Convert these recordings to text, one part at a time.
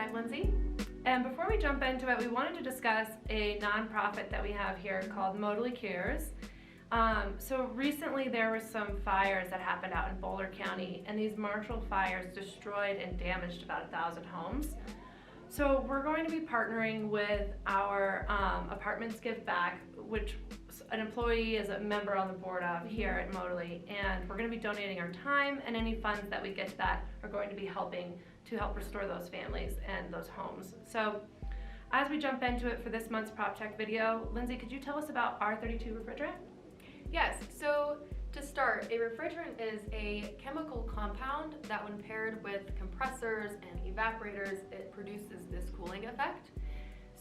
and I'm Lindsay. And before we jump into it, we wanted to discuss a nonprofit that we have here called Modally Cares. So recently there were some fires that happened out in Boulder County, and these Marshall fires destroyed and damaged about 1,000 homes. So we're going to be partnering with our Apartments Give Back, which an employee is a member on the board of here at Modally, and we're going to be donating our time, and any funds that we get to that are going to be helping to help restore those families and those homes. So as we jump into it for this month's PropTech video, Lindsay, could you tell us about R-32 refrigerant? Yes, so to start, a refrigerant is a chemical compound that when paired with compressors and evaporators, it produces this cooling effect.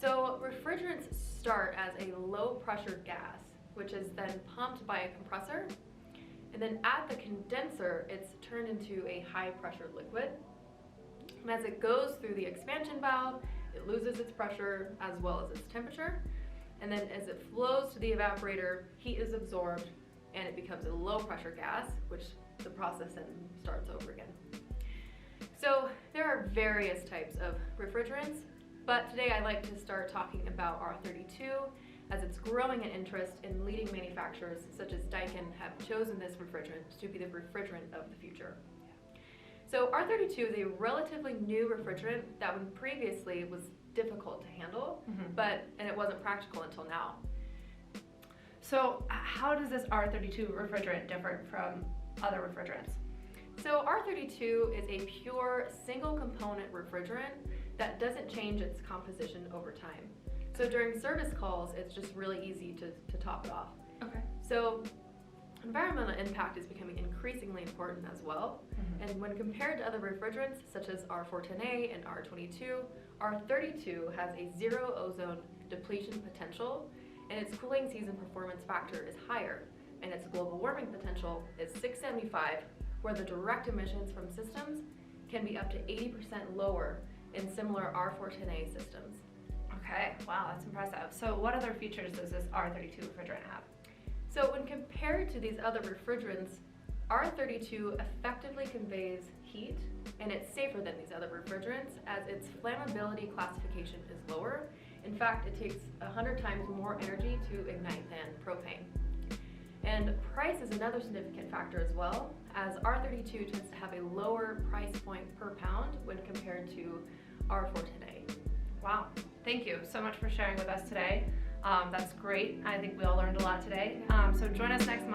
So refrigerants start as a low pressure gas, which is then pumped by a compressor, and then at the condenser, it's turned into a high pressure liquid. And as it goes through the expansion valve, it loses its pressure as well as its temperature. And then as it flows to the evaporator, heat is absorbed and it becomes a low pressure gas, which the process then starts over again. So there are various types of refrigerants, but today I'd like to start talking about R-32 as it's growing in interest, and leading manufacturers such as Daikin have chosen this refrigerant to be the refrigerant of the future. So R-32 is a relatively new refrigerant that when previously was difficult to handle, and it wasn't practical until now. So how does this R-32 refrigerant differ from other refrigerants? So R-32 is a pure single component refrigerant that doesn't change its composition over time. So during service calls, it's just really easy to top it off. Okay. So environmental impact is becoming increasingly important as well. And when compared to other refrigerants such as R-410A and R-22, R-32 has a zero ozone depletion potential, and its cooling season performance factor is higher, and its global warming potential is 675, where the direct emissions from systems can be up to 80% lower in similar R-410A systems. Okay, wow, that's impressive. So what other features does this R-32 refrigerant have? So when compared to these other refrigerants, R-32 effectively conveys heat, and it's safer than these other refrigerants as its flammability classification is lower. In fact, it takes 100 times more energy to ignite than propane. And price is another significant factor as well, as R-32 tends to have a lower price point per pound when compared to R-410A. Wow, thank you so much for sharing with us today. That's great. I think we all learned a lot today. So join us next